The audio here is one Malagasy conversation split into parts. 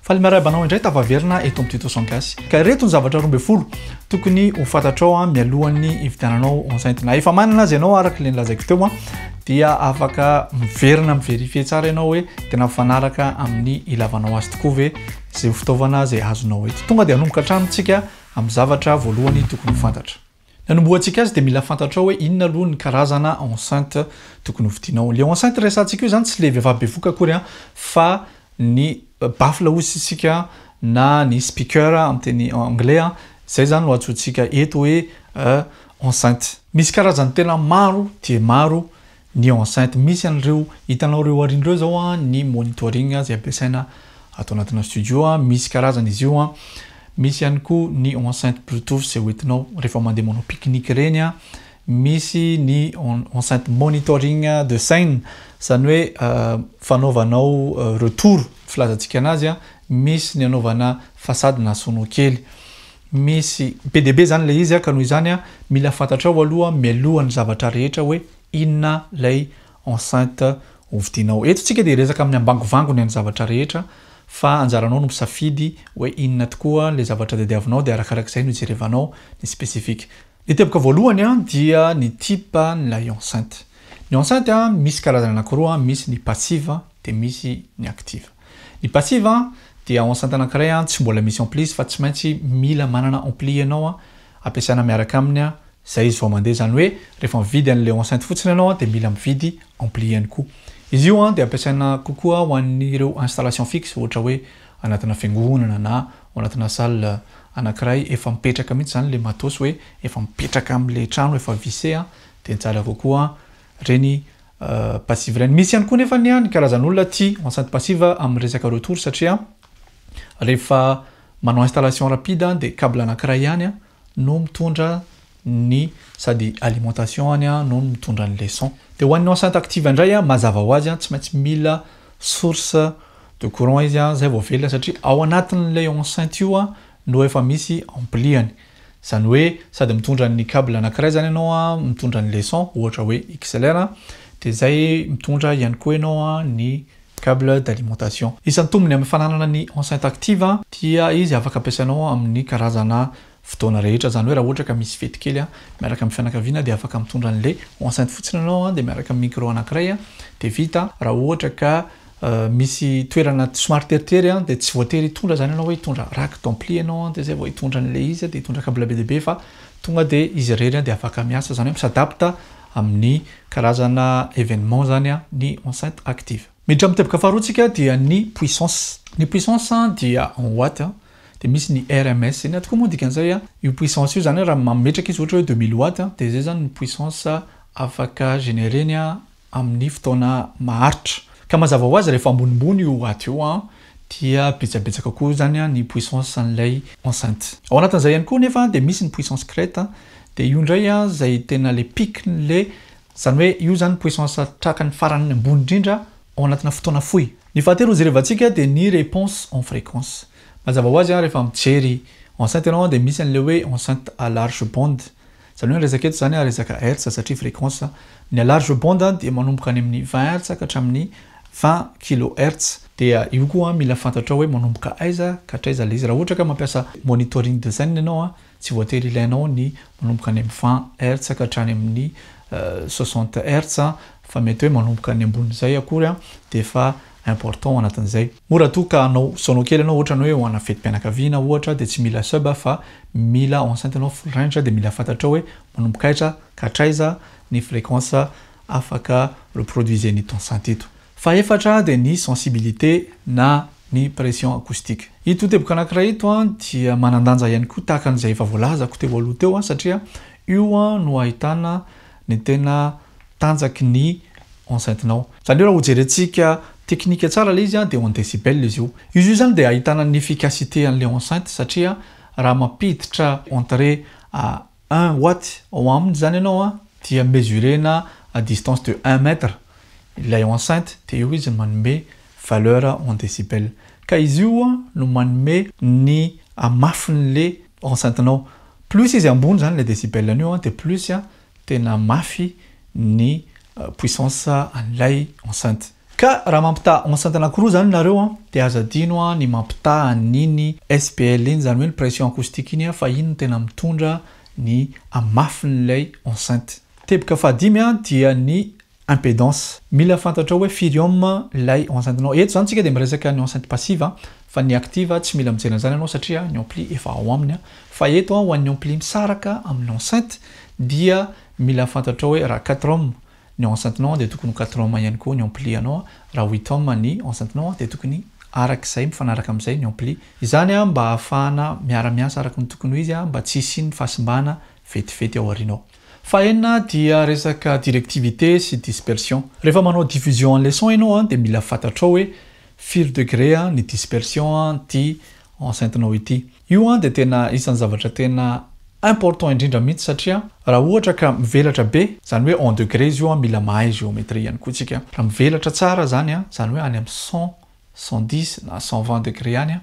Fa le marabanao indray tavaverina eto amin'ny tuto sans casse. Ka reto ny zavatra 12 tokony ho fantatrao mialohan'ny hividiananao enceinte. Na efa manana azy ianao araka le nilazaiko teo dia afaka miverina miverifier tsara ianao hoe tena mifanaraka amin'ny ilavanao azy tokoa ve zay fitaovana zay azonao eto. Tonga dia hanomboka hatramintsika amin'ny zavatra voalohany tokony ho fantatra. Nanomboantsika azy dia mila fantatrao hoe inona aloha ny karazana enceinte tokony ho vidinao. Le enceinte resantsika io zany tsy le vehivavy bevoka akory fa ny baffle hozy na ny speaker amin'ny teny anglais zay zany no atsotsika eto hoe enceinte. Misy karazany tena maro dia maro ny enceinte. Misy an'ireo hitanao reo arin'ireo zao ny monitoring zay ampiasaina ato anatina studio misy karazany izy io misy ihany koa ny enceinte bluetooth zay hoentinao rehefa mandeha manao pique-nique reny misy ny enceinte monitoring de scène zany hoe fanaovanao retour filazantsika anazy misy ny anaovana façade na sono kely misy PDB zany le izy ka noho izany mila fantatrao aloha mialohan'ny zavatra rehetra hoe inona lay enceinte hovidinao. Eto tsika dia resaka amin'ny ambangovangony ny zavatra rehetra fa anjaranao no misafidy hoe inona tokoa le zavatra dediavinao dia arakarak'izay no jerevanao ny spécifique. Ny teboka voalohany dia ny type n'ilay enceinte. Ny enceinte misy karazana anankiroa misy ny passive dia misy ny active. Ny passive dia enceinte anankiray tsy mbola misy ampli fa tsy maintsy mila manana ampli ianao ampiasaina miaraka aminy zay izy vao mandeha zany hoe rehefa mividy an'le enceinte fotsiny ianao dia mila mividy ampli ihany koa. Izy io dia ampiasaina kokoa ho an'ireo installation fixe ohatra hoe anatina fiangonana na anatina salle anankiray efa mipetraka mihitsy zany le matos hoe efa mipetraka amin'le trano efa vissé dia tsara kokoa reny passive reny. Misy ihany koa nefa ny karazan'olona tia enceinte passive amin'ny resaka retour satria rehefa manao installation rapide dia câble anankiray ihany no mitondra ny sady alimentation no mitondra ny son. Dia ho an'ny enceinte active indray mazava ho azy tsy maintsy mila source de courant izy zay vao velona satria ao anatin'ilay enceinte io no efa misy ampliany. Zany hoe sady mitondra ny câble anankiray zany ianao mitondra ny son ohatra hoe XLR dia zay mitondra ihany koa ianao ny câble d'alimentation. Isan'ny tombony amin'ny fananana ny enceinte active dia izy afaka ampiasainao amin'ny karazana fotoana rehetra zany hoe raha ohatra ka misy fety kely miaraka amin'ny fianakaviana dia afaka mitondra an'le enceinte fotsiny ianao dia miaraka amin'ny micro anankiray dia vita. Raha ohatra ka misy toerana somary teritery dia tsy voatery hitondra zany ianao hoe hitondra rack d'ampli ianao dia zay vao hitondra an'le izy dia hitondra câble BDB fa tonga dia izy irery dia afaka miasa zany hoe misadapta amin'ny karazana événement zany ny enceinte active. Miditra amin'ny teboka faharoatsika dia ny puissance. Ny puissance dia en watt dia misy ny RMS. Ny atoko moa dikan'izay io puissance io zany raha mametraka izy ohatra hoe 2000 watt dia zay zany ny puissance afaka généreny amin'ny fotoana maharitra. Ka mazava ho azy rehefa ambonimbony io watt io dia betsabetsaka koa zany ny puissance an'ilay enceinte. Ao anatin'izay ihany koa nefa dia misy ny puissance crête dia io indray zay tena le pic le zany hoe io zany puissance traka ny farany ambony indrindra ao anatina fotoana fohy. Ny fahatelo jerevantsika dia ny réponse en fréquence. Mazava ho azy rehefa mijery enceinte ianao dia misy an'le hoe enceinte à large bande. Zany hoe resaka eto zany resaka hertz satria fréquence. Ny à large bande dia manomboka any amin'ny 20 hertz ka hatramin'ny 20 kHz. Dia io koa mila fantatra hoe manomboka aiza ka hatraiza le izy. Raha ohatra ka mampiasa monitoring de scène ianao tsy voatery ilainao ny manomboka any amin'ny 20 hertz ka hatrany amin'ny 60 hertz fa mety hoe manomboka any ambon'izay akory dia fa important anatin'izay. Mora toa ka anao sono kely anao ohatra hoe ho ana fetim-pianakaviana ohatra dia tsy mila sub fa mila enceinte anao full range dia mila fantatra hoe manomboka aiza ka hatraiza ny fréquence afaka reproduiseny ito enceinte ito. Faefatra dia ny sensibilité na ny pression acoustique. Ito teboka anankiray ito dia manandanja ihany koa tahaka an'izay efa voalazako teo aloha teo satria io no ahitana ny tena tanjaky ny enceinte-nao. Zany hoe raha hojerentsika teknika tsara le izy dia en décibel izy io. Izy io zany dia ahitana ny efficacité an'ilay enceinte satria raha mampiditra entrée à 1 watt ao aminy zany ianao dia mesurena à distance de 1 mètre ilay enceinte dia io izy manome valeur en décibel. Ka izy io no manome ny amafin'le enceinte-nao. Plus izy ambony zany le décibel an'io dia plus tena mafy ny puissance an'ilay enceinte. Ka raha mampita enceinte anankiroa zany nareo dia azo adino ny mampita an'iny SPL iny zany hoe ny pression acoustique iny fa iny no tena mitondra ny amafin'ilay enceinte. Teboka fahadimy dia ny impédance. Mila fantatra hoe firy ohm lay enceinte-nao. Eto zany tsika dia miresaka ny enceinte passive fa ny active tsy mila mijery an'izany ianao satria ny ampli efa ao aminy fa eto ho an'ny ampli misaraka amin'ny enceinte dia mila fantatra hoe raha 4 ohm ny enceinte-nao dia tokony 4 ohm ihany koa ny ampli anao, raha 8 ohm ny enceinte-nao dia tokony arak'izay mifanaraka amin'izay ny ampli. Izany mba ahafahana miara-miasa araka ny tokony ho izy mba tsy hisy ny fahasimbana vetivety ao aorianao. Fahenina dia resaka directivité sy dispersion. Rehefa manao diffusion en leçon ianao dia mila fantatra hoe firy degré ny dispersion ty enceinte-nao ity. Io dia tena isan'ny zavatra tena important indrindra mihitsy satria raha ohatra ka mivelatra be, zany hoe en degré izy io mila mahay géométrie ihany koa tsika. Raha mivelatra tsara zany zany hoe any amin'ny 100, 110 na 120 degré any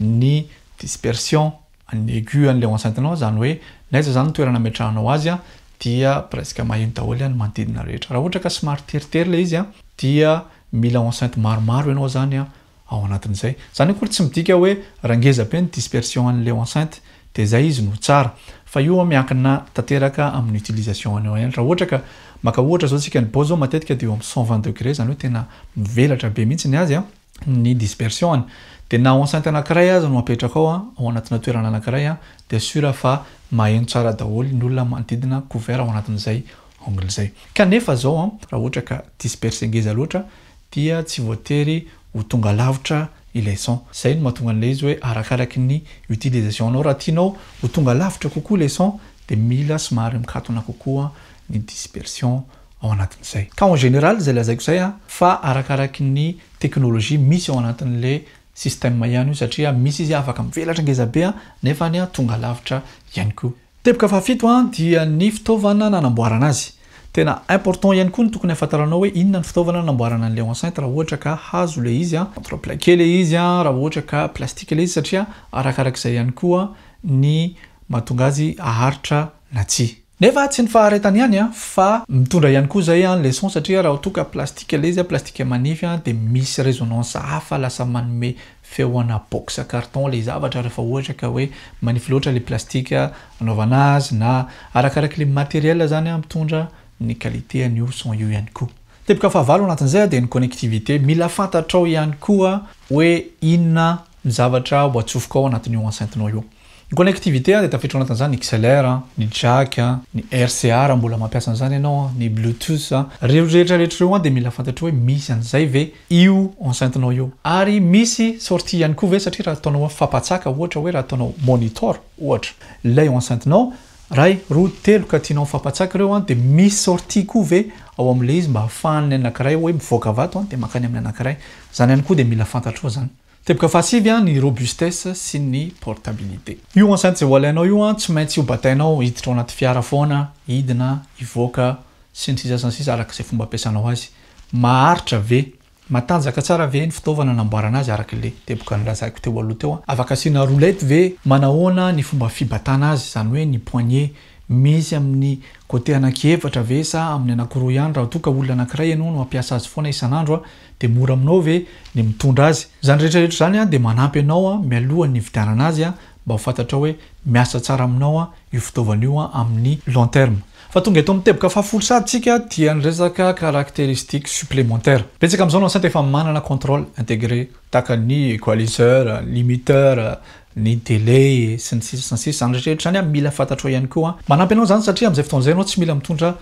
ny dispersion ny aigu an'ilay enceinte-nao zany hoe naiza zany toerana ametrahanao azy dia presque maheno daholo ny manodidina rehetra. Raha ohatra ka somary teritery le izy dia mila enceinte maromaro ianao zany ao anatin'izay. Zany hoe tsy midika hoe raha ngeza be ny dispersion an'ilay enceinte dia zay izy no tsara. Fa io miankina tanteraka amin'ny utilisation anao ihany. Raha ohatra ka maka ohatra zao tsika ny bao zao matetika dia eo amin'ny 120 degré zany hoe tena mivelatra be mihitsy ny azy ny dispersion. Dia na enceinte anankiray aza no apetraka ao anatina toerana anankiray dia sûr fa maheno tsara daholo ny olona manodidina couvert ao anatin'izay angle zay. Kanefa zao raha ohatra ka disperse ngeza loatra dia tsy voatery ho tonga lavitra ilay son. Zay no mahatonga an'ilay izy hoe arakaraky ny utilisation anao. Raha tianao ho tonga lavitra kokoa ilay son dia mila somary mikatona kokoa ny dispersion ao anatin'izay. Ka en général zay lazaiko zay fa arakaraky ny teknolojia misy ao anatin'ilay système ihany io satria misy izy afaka mivelatra ngeza be nefa ny tonga lavitra ihany koa. Teboka fahafito dia ny fitaovana nanamboarana azy. Tena important ihany koa ny tokony afantaranao hoe inona ny fitaovana nanamboarana an'ilay enceinte raha ohatra ka hazo le izy contreplaqué le izy raha ohatra ka plastique le izy satria arakarak'izay ihany koa ny mahatonga azy aharitra na tsia. Nefa tsy ny faharetany ihany fa mitondra ihany koa zay ny leçon satria raha toka plastique le izy plastique manify dia misy résonance hafa lasa manome feoana box carton le zavatra rehefa ohatra ka hoe manify loatra le plastique anaovana azy na arakaraky le matériel zany mitondra ny qualité an'io son io ihany koa. Teboka fahavalo anatin'izay dia ny connectivité. Mila fantatrao ihany koa hoe inona ny zavatra ho atsofoka ao anatin'io enceinte-nao io. Ny connectivité dia tafiditra ao anatin'izany ny XLR, ny jack, ny RCA raha mbola mampiasa an'izany ianao, ny Bluetooth. Reo rehetrarehetra reo dia mila fantatra hoe misy an'izay ve io enceinte-nao io. Ary misy sortie ihany koa ve satria raha ataonao fampatsaka ohatra hoe raha ataonao monitor ohatra ilay enceinte-nao ray, roa, telo ka tianao fampatsaka reo dia misy sortie koa ve ao amin'ilay izy mba ahafahan'ny anankiray hoe mivoaka vato dia makany amin'ny anankiray. Zany ihany koa dia mila fantatrao zany. Teboka fahasivy ny robustesse sy ny portabilité. Io enceinte zay ho alainao io tsy maintsy ho batainao hiditra ao anaty fiara foana, hidina, hivoaka sy ny sisa sy ny sisa arak'izay fomba ampiasanao azy. Maharitra ve, matanjaka tsara ve ny fitaovana namboarana azy arak'ilay teboka nolazaiko teo aloha teo. Afaka asiana roulette ve, manahoana ny fomba fibatana azy zany hoe ny poignet misy amin'ny côté anankiefatra ve sa amin'ny anankiroa ihany raha toka olona anankiray ianao no mampiasa azy foana isan'andro dia mora aminao ve ny mitondra azy. Zany rehetrarehetra zany dia manampy anao mialoha ny vidianana azy mba ho fantatra hoe miasa tsara aminao io fitaovana io amin'ny long terme. Fa tonga eto amin'ny teboka fahafolo saditsika dia ny resaka caractéristique supplémentaire. Betsaka amin'izao no enceinte efa manana contrôle intégré tahaka ny équaliseur, limiteur, ny délai sy ny sisa zany rehetrarehetra zany mila fantatrao ihany koa. Manampy anao zany satria amin'izay fotoana izay anao tsy mila mitondra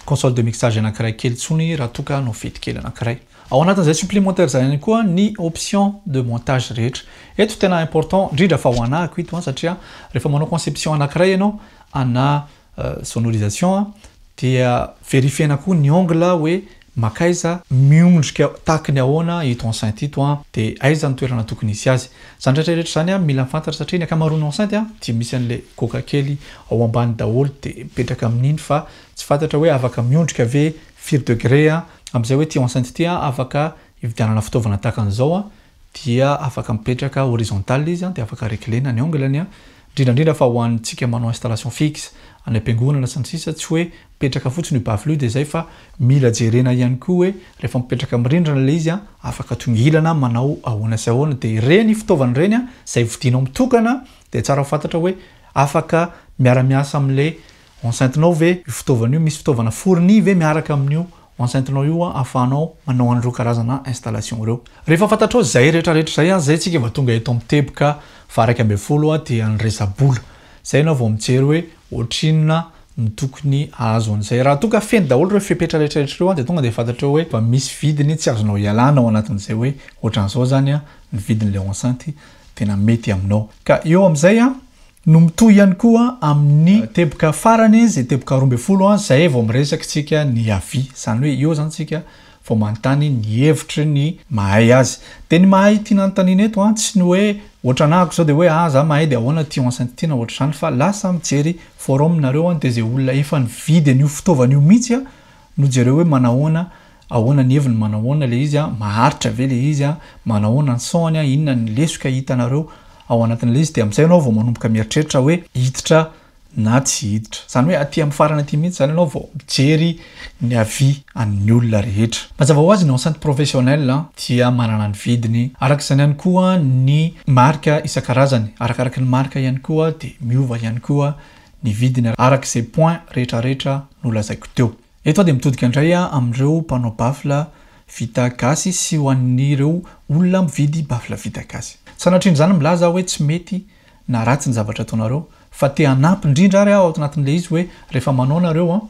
console de mixage anankiray kely tsony raha toka no fety kely anankiray. Ao anatin'izay supplémentaire zany ihany koa ny option de montage rehetra. Eto tena important indrindra fa ho anahako ito satria rehefa manao conception anankiray ianao ana sonorisation dia vérifiena koa ny angle hoe makaiza miondrika tahaka ny ahoana ito enceinte ito dia aiza ny toerana tokony hisy azy. Zany rehetrarehetra zany mila fantatra satria ny ankamaroany enceinte dia misy an'ilay koka kely ao ambany daholo dia mipetraka amin'iny fa tsy fantatra hoe afaka miondrika ve firy degré amin'izay hoe ty enceinte ty afaka hividianana fitaovana tahaka an'izao dia afaka mipetraka horizontal izy dia afaka réglena ny angleny indrindra fa ho antsika manao installation fixe any ampiangonana sy ny sisa tsy hoe mipetraka fotsiny baflo dia zay fa mila jerena ihany koa hoe rehefa mipetraka mirindrina le izy afaka tongilana manao ahoana sy ahoana dia ireny fitaovana ireny zay vidinao mitokana dia tsara ho fantatra hoe afaka miara-miasa amin'le enceinte-nao ve io fitaovana io misy fitaovana fourni ve miaraka amin'io enceinte-nao io afahanao manao an'ireo karazana installation ireo rehefa fantatrao zay rehetrarehetra zay zay tsika va tonga eto miteboka fa 120 dia nyresabola zay anao vao mijery hoe ohatrinona ny tokony azo an'izay raha toka feny daholo reo fepetra rehetrarehetra reo dia tonga dia fantatra hoe fa misy vidiny tsy azonao ialana ao anatin'izay hoe ohatran'izao zany ny vidin'le enceinte tena mety aminao ka eo amin'izay no mitohy ihany koa amin'ny teboka farany zay teboka 12 zay vao miresaka tsika ny avis zany hoe eo zany tsika vao manontany ny hevitry ny mahay azy dia ny mahay tiana anontaniana eto tsy ny hoe ohatranahako zao dia hoe za mahay dia ahoana ty enceinte ty na ohatr'izany fa lasa mijery forum nareo dia zay olona efa nividy an'io fitaovana io mihitsy no jereo hoe manahoana ahoana ny heviny manahoana le izy maharitra ve le izy manahoana ny sony inona ny lesoka hitanareo ao anatin'le izy dia amin'izay anao vao manomboka mieritreritra hoe hiditra na tsy hiditra zany hoe aty amin'ny farana aty mihitsy zany anao vao mijery ny avis amin'ny olona rehetra mazava ho azy ny enceinte professionnelle dia manana ny vidiny arak'izany ihany koa ny marika isan-karazany arakaraka ny marika ihany koa dia miova ihany koa ny vidiny arak'izay point rehetrarehetra no lazaiko teo eto dia mitodika indray amin'ireo mpanao bafla vita gasy sy ho an'ireo olona mividy bafla vita gasy sanatrindry zany milaza hoe tsy mety na ratsy ny zavatra ataonareo fa te hanampy indrindra ary ao anatin'le izy hoe rehefa manao nareo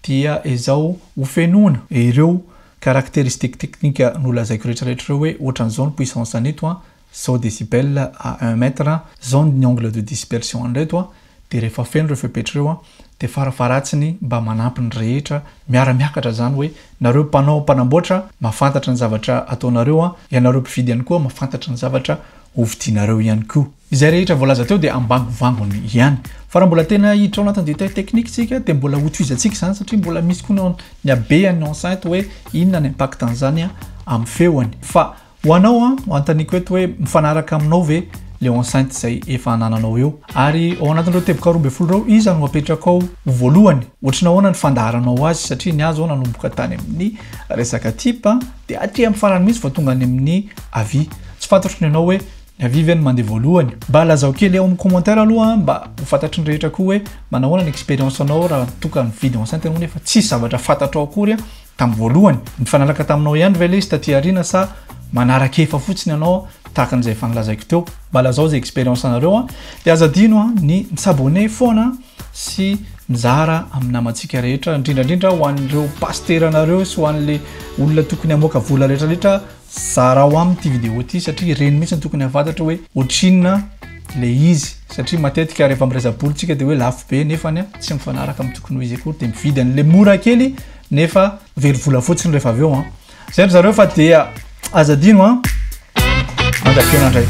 dia izao ho fenoana ireo caractéristique technique no lazaiko rehetrarehetra reo hoe ohatran'izao ny puissance an'eto zao décibel à 1 mètre zao ny angle de dispersion an'reto dia rehefa feno ireo fepetra ireo dia farafaratsiny mba manampy ny rehetra miara-miakatra zany hoe nareo mpanamboatra mafantatra ny zavatra ataonareo ianareo mpividy ihany koa mafantatra ny zavatra hovidinareo ihany koa izay rehetra voalaza teo dia ambangovangony ihany fa raha mbola tena hiditra ao anatin'ny détail technique tsika dia mbola hotoizantsika zany satria mbola misy koa ny abehan'ny enceinte hoe inona ny impact an'izany amin'ny feoany fa ho anao antaniko eto hoe mifanaraka aminao ve le enceinte zay efa anananao eo ary ao anatin'ireo teboka 12 reo iza no apetraka ao voalohany ohatrina ahoana ny fandaharanao azy satria ny azo ao nanomboka tany amin'ny resaka type dia aty amin'ny farany mihitsy vao tonga any amin'ny avis tsy fantatro ny ianao hoe ny avis ve no mandeha voalohany mba lazao kely ao amin'ny commentaire aloha mba ho fantatry ny rehetra koa hoe manahoana ny expérience anao raha toka ny vidy enceinte anao nefa tsy zavatra fantatrao akory tamin'ny voalohany nifanaraka taminao ihany ve le izy taty ariana sa manaraka efa fotsiny anao tahaka an'izay fanalazaiko teo mba lazao zay expérience anareo dia azadino ny misabone foana sy mizara amin'ny namantsika rehetra indrindrandrindra ho an'ireo pasteur anareo sy ho an'le olona tokony hamoaka vola rehetrarehetra zara ho amin'ny ty vidéo ty satria reny mihitsy ny tokony hafantatra hoe ohatrinona le izy satria matetika rehefa miresaboly tsika dia hoe lafo be nefany tsy mifanaraka amin'ny tokony ho izy akory dia mividy an'le mora kely nefa very vola fotsiny rehefa avy eo zay ry zareo fa dia azadino mandrakeo nandray